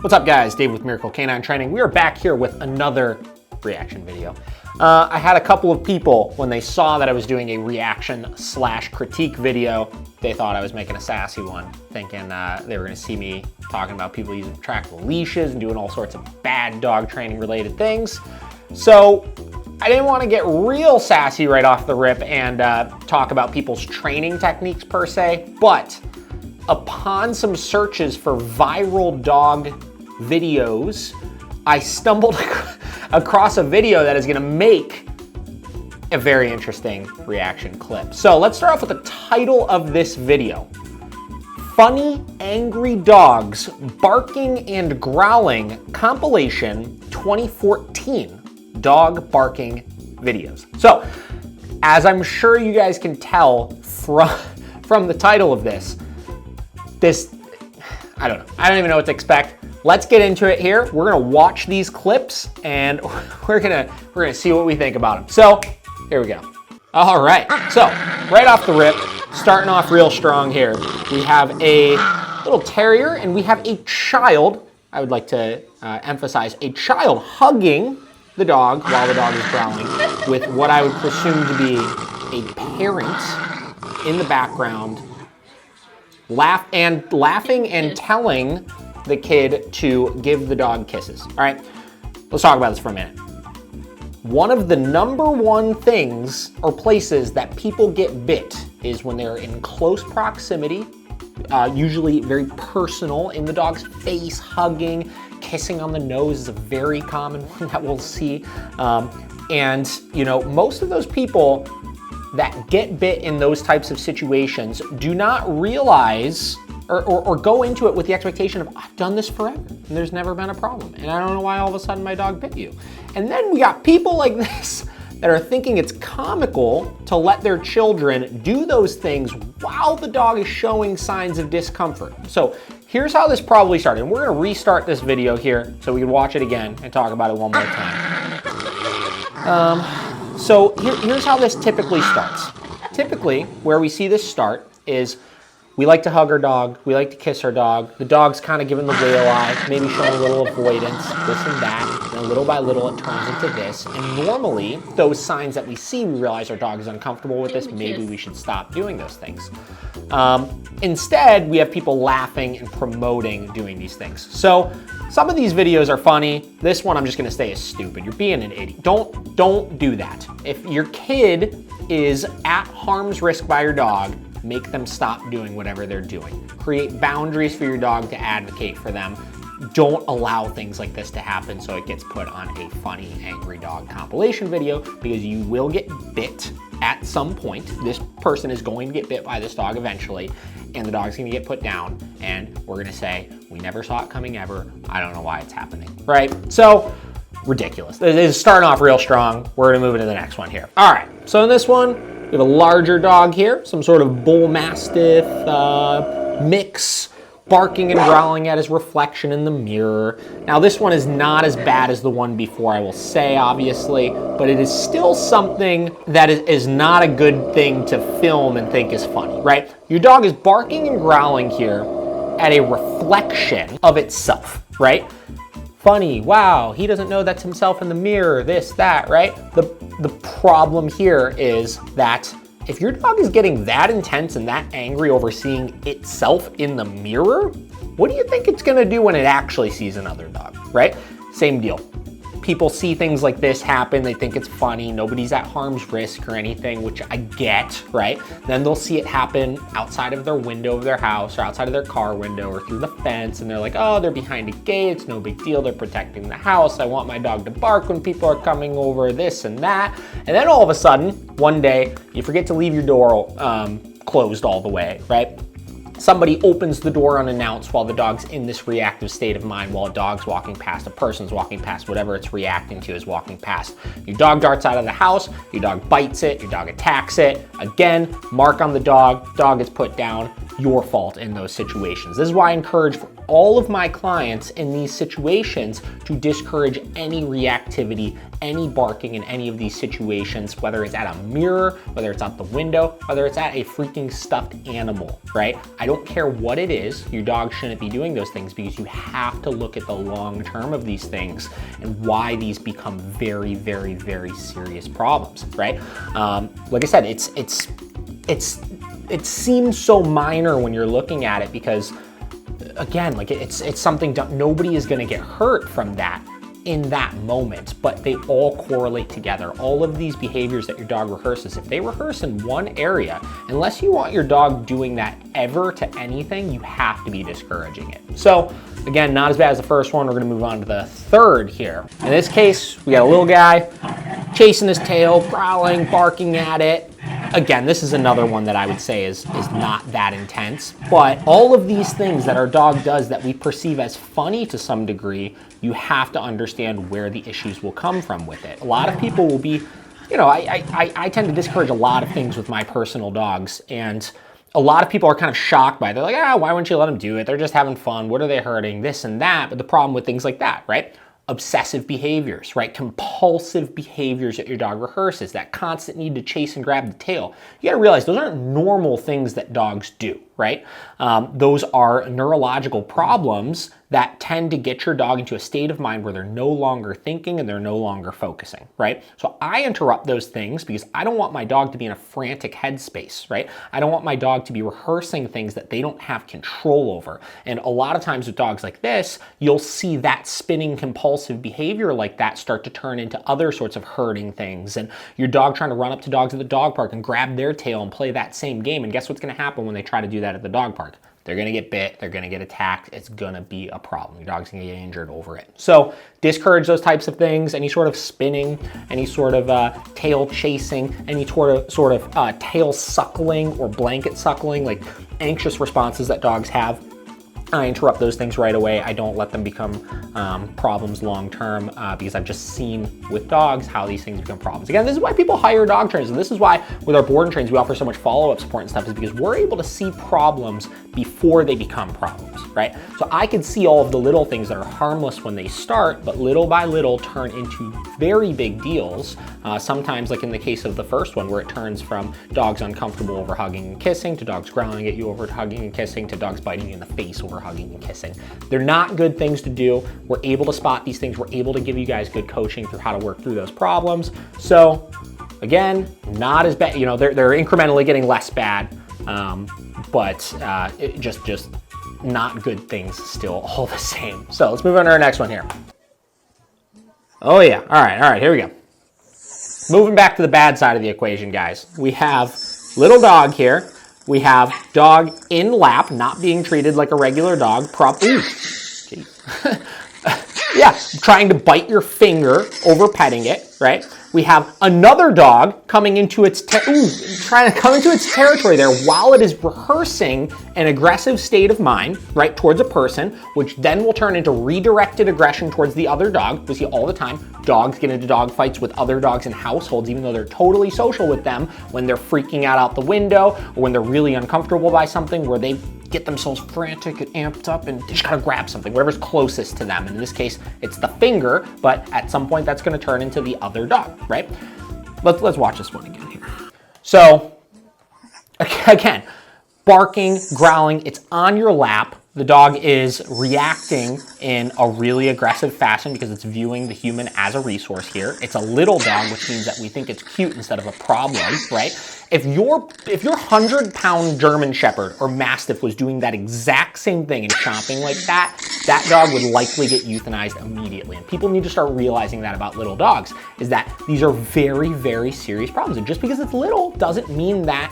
What's up guys, Dave with Miracle Canine Training. We are back here with another reaction video. I had a couple of people, when they saw that I was doing a reaction/critique video, they thought I was making a sassy one, thinking they were gonna see me talking about people using retractable leashes and doing all sorts of bad dog training related things. So I didn't want to get real sassy right off the rip and talk about people's training techniques per se, but upon some searches for viral dog videos, I stumbled across a video that is gonna make a very interesting reaction clip. So let's start off with the title of this video. Funny Angry Dogs Barking and Growling Compilation 2014 Dog Barking Videos. So, as I'm sure you guys can tell from the title of this, I don't know. I don't even know what to expect. Let's get into it here. We're gonna watch these clips and we're gonna see what we think about them. So here we go. All right, so right off the rip, starting off real strong here. We have a little terrier and we have a child. I would like to emphasize a child hugging the dog while the dog is growling with what I would presume to be a parent in the background laughing and telling the kid to give the dog kisses. All right, let's talk about this for a minute. One of the #1 things or places that people get bit is when they're in close proximity, usually very personal, in the dog's face, hugging, kissing on the nose is a very common one that we'll see. And you know, most of those people that get bit in those types of situations do not realize or go into it with the expectation of, I've done this forever and there's never been a problem. And I don't know why all of a sudden my dog bit you. And then we got people like this that are thinking it's comical to let their children do those things while the dog is showing signs of discomfort. So here's how this probably started. And we're gonna restart this video here so we can watch it again and talk about it one more time. So here's how this typically starts. Typically, where we see this start is we like to hug our dog, we like to kiss our dog, the dog's kind of giving the whale eye, maybe showing a little avoidance, this and that, and little by little it turns into this. And normally, those signs that we see, we realize our dog is uncomfortable with this, maybe we should stop doing those things. Instead, we have people laughing and promoting doing these things. So some of these videos are funny. This one I'm just gonna say is stupid. You're being an idiot. Don't do that. If your kid is at harm's risk by your dog, make them stop doing whatever they're doing. Create boundaries for your dog to advocate for them. Don't allow things like this to happen so it gets put on a funny angry dog compilation video, because you will get bit at some point. This person is going to get bit by this dog eventually, and the dog's gonna get put down, and we're gonna say, we never saw it coming ever. I don't know why it's happening, right? So, ridiculous. This is starting off real strong. We're gonna move into the next one here. All right, so in this one, we have a larger dog here, some sort of bull mastiff mix, barking and growling at his reflection in the mirror. Now this one is not as bad as the one before, I will say, obviously, but it is still something that is not a good thing to film and think is funny, right? Your dog is barking and growling here at a reflection of itself, right? Funny, wow, he doesn't know that's himself in the mirror, this, that, right? The problem here is that if your dog is getting that intense and that angry over seeing itself in the mirror, what do you think it's gonna do when it actually sees another dog, right? Same deal. People see things like this happen, they think it's funny, nobody's at harm's risk or anything, which I get, right? Then they'll see it happen outside of their window of their house or outside of their car window or through the fence, and they're like, oh, they're behind a gate, it's no big deal, they're protecting the house, I want my dog to bark when people are coming over, this and that. And then all of a sudden, one day, you forget to leave your door closed all the way, right? Somebody opens the door unannounced while the dog's in this reactive state of mind, while a dog's walking past, a person's walking past, whatever it's reacting to is walking past. Your dog darts out of the house, your dog bites it, your dog attacks it. Again, mark on the dog is put down, your fault in those situations. This is why I encourage all of my clients in these situations to discourage any reactivity, any barking in any of these situations, whether it's at a mirror, whether it's out the window, whether it's at a freaking stuffed animal, right? I don't care what it is, your dog shouldn't be doing those things, because you have to look at the long term of these things and why these become very, very, very serious problems, right? Like I said, it seems so minor when you're looking at it, because again, like it's something nobody is going to get hurt from that in that moment, but they all correlate together. All of these behaviors that your dog rehearses, if they rehearse in one area, unless you want your dog doing that ever to anything, you have to be discouraging it. So again, not as bad as the first one. We're going to move on to the third here. In this case, we got a little guy chasing his tail, growling, barking at it. Again, this is another one that I would say is not that intense, but all of these things that our dog does that we perceive as funny to some degree, you have to understand where the issues will come from with it. A lot of people will be, you know, I tend to discourage a lot of things with my personal dogs, and a lot of people are kind of shocked by it. They're like, why wouldn't you let them do it? They're just having fun. What are they hurting? This and that. But the problem with things like that, right? Obsessive behaviors, right? Compulsive behaviors that your dog rehearses, that constant need to chase and grab the tail. You gotta realize those aren't normal things that dogs do, right? Those are neurological problems that tend to get your dog into a state of mind where they're no longer thinking and they're no longer focusing, right? So I interrupt those things because I don't want my dog to be in a frantic headspace, right? I don't want my dog to be rehearsing things that they don't have control over. And a lot of times with dogs like this, you'll see that spinning compulsive behavior like that start to turn into other sorts of hurting things. And your dog trying to run up to dogs at the dog park and grab their tail and play that same game. And guess what's gonna happen when they try to do that at the dog park? They're gonna get bit, they're gonna get attacked, it's gonna be a problem. Your dog's gonna get injured over it. So discourage those types of things, any sort of spinning, any sort of tail chasing, any sort of tail suckling or blanket suckling, like anxious responses that dogs have. I interrupt those things right away. I don't let them become problems long term because I've just seen with dogs how these things become problems. Again, this is why people hire dog trainers, and this is why with our board and trains we offer so much follow-up support and stuff, is because we're able to see problems before they become problems, right? So I can see all of the little things that are harmless when they start, but little by little turn into very big deals. Sometimes, like in the case of the first one, where it turns from dogs uncomfortable over hugging and kissing, to dogs growling at you over hugging and kissing, to dogs biting you in the face over hugging and kissing. They're not good things to do. We're able to spot these things. We're able to give you guys good coaching through how to work through those problems. So again, not as bad, you know, they're incrementally getting less bad, but just not good things still all the same. So let's move on to our next one here. Oh yeah, all right, here we go. Moving back to the bad side of the equation, guys. We have little dog here. We have dog in lap, not being treated like a regular dog. Yeah, trying to bite your finger over petting it, right? We have another dog coming into its trying to come into its territory there while it is rehearsing an aggressive state of mind, right, towards a person, which then will turn into redirected aggression towards the other dog. We see all the time dogs get into dog fights with other dogs in households, even though they're totally social with them, when they're freaking out the window, or when they're really uncomfortable by something, where they get themselves frantic and amped up and they just gotta grab something, whatever's closest to them. And in this case, it's the finger, but at some point that's gonna turn into the other dog, right? Let's watch this one again here. So, again, barking, growling, it's on your lap. The dog is reacting in a really aggressive fashion because it's viewing the human as a resource here. It's a little dog, which means that we think it's cute instead of a problem, right? If your 100-pound German Shepherd or Mastiff was doing that exact same thing and chomping like that, that dog would likely get euthanized immediately. And people need to start realizing that about little dogs, is that these are very, very serious problems. And just because it's little doesn't mean that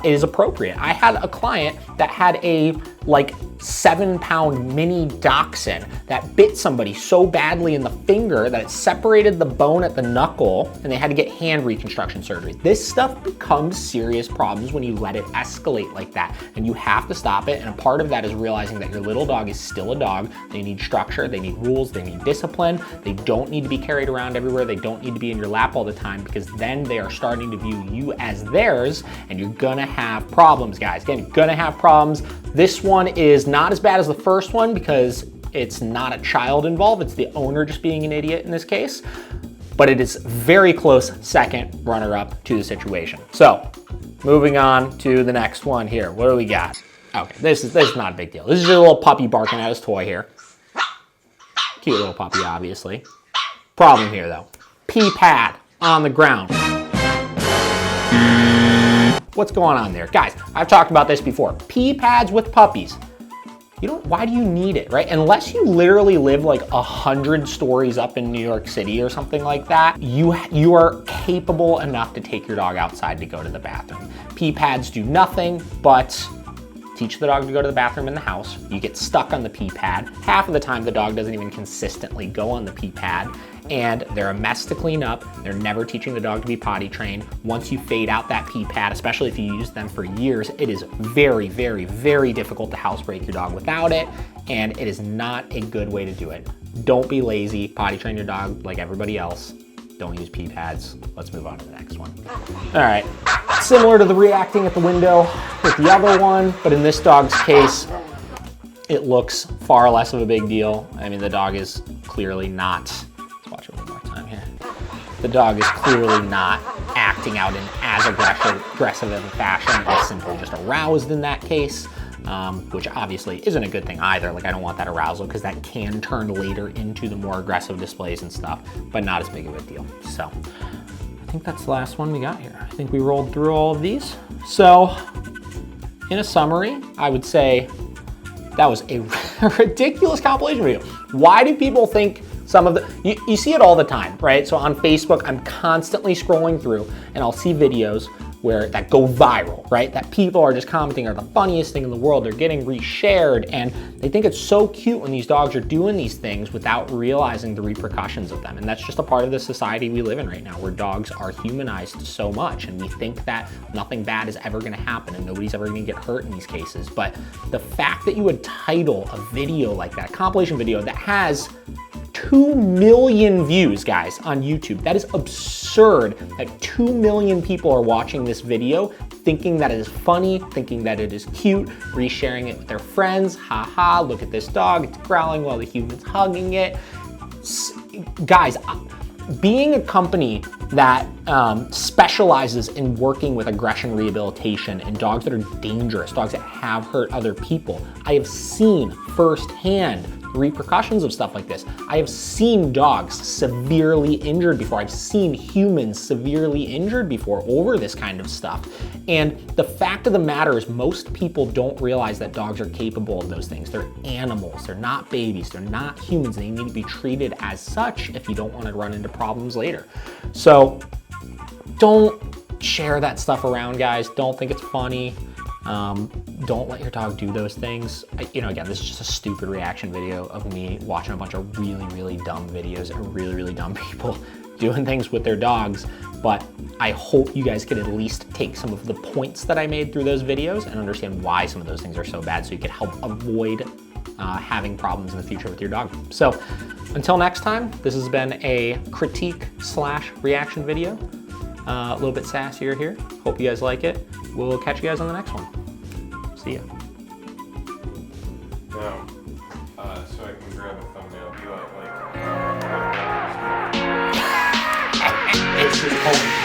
it is appropriate. I had a client that had a 7-pound mini dachshund that bit somebody so badly in the finger that it separated the bone at the knuckle, and they had to get hand reconstruction surgery. This stuff becomes serious problems when you let it escalate like that, and you have to stop it. And a part of that is realizing that your little dog is still a dog. They need structure, they need rules, they need discipline. They don't need to be carried around everywhere. They don't need to be in your lap all the time, because then they are starting to view you as theirs, and you're gonna have problems, guys. Again, you're gonna have problems. This one is not as bad as the first one because it's not a child involved. It's the owner just being an idiot in this case, but it is very close second runner-up to the situation. So moving on to the next one here. What do we got? Okay, this is not a big deal. This is just a little puppy barking at his toy here. Cute little puppy, obviously. Problem here, though. Pee pad on the ground. What's going on there? Guys, I've talked about this before. Pee pads with puppies. Why do you need it, right? Unless you literally live like 100 stories up in New York City or something like that, you are capable enough to take your dog outside to go to the bathroom. Pee pads do nothing but teach the dog to go to the bathroom in the house. You get stuck on the pee pad. Half of the time, the dog doesn't even consistently go on the pee pad, and they're a mess to clean up. They're never teaching the dog to be potty trained. Once you fade out that pee pad, especially if you use them for years, it is very, very, very difficult to housebreak your dog without it, and it is not a good way to do it. Don't be lazy. Potty train your dog like everybody else. Don't use pee pads. Let's move on to the next one. All right, similar to the reacting at the window with the other one, but in this dog's case, it looks far less of a big deal. I mean, the dog is clearly not, let's watch it one more time here. The dog is clearly not acting out in as aggressive of a fashion. It's simply just aroused in that case. Which obviously isn't a good thing either. Like, I don't want that arousal because that can turn later into the more aggressive displays and stuff, but not as big of a deal. So I think that's the last one we got here. I think we rolled through all of these. So in a summary, I would say that was a ridiculous compilation video. Why do people think some of the, you see it all the time, right? So on Facebook, I'm constantly scrolling through and I'll see videos that go viral, right? That people are just commenting are the funniest thing in the world. They're getting reshared, and they think it's so cute when these dogs are doing these things without realizing the repercussions of them. And that's just a part of the society we live in right now, where dogs are humanized so much, and we think that nothing bad is ever gonna happen and nobody's ever gonna get hurt in these cases. But the fact that you would title a video like that, a compilation video that has 2 million views, guys, on YouTube. That is absurd that 2 million people are watching this video, thinking that it is funny, thinking that it is cute, resharing it with their friends. Haha, look at this dog, it's growling while the human's hugging it. Guys, being a company that specializes in working with aggression rehabilitation and dogs that are dangerous, dogs that have hurt other people, I have seen firsthand repercussions of stuff like this. I have seen dogs severely injured before. I've seen humans severely injured before over this kind of stuff. And the fact of the matter is most people don't realize that dogs are capable of those things. They're animals, they're not babies, they're not humans. They need to be treated as such if you don't want to run into problems later. So don't share that stuff around, guys. Don't think it's funny. Don't let your dog do those things. Again, this is just a stupid reaction video of me watching a bunch of really, really dumb videos of really, really dumb people doing things with their dogs. But I hope you guys could at least take some of the points that I made through those videos and understand why some of those things are so bad, so you can help avoid having problems in the future with your dog. So until next time, this has been a critique/reaction video. A little bit sassier here. Hope you guys like it. We'll catch you guys on the next one. See ya. Now, so I can grab a thumbnail, do you like It's just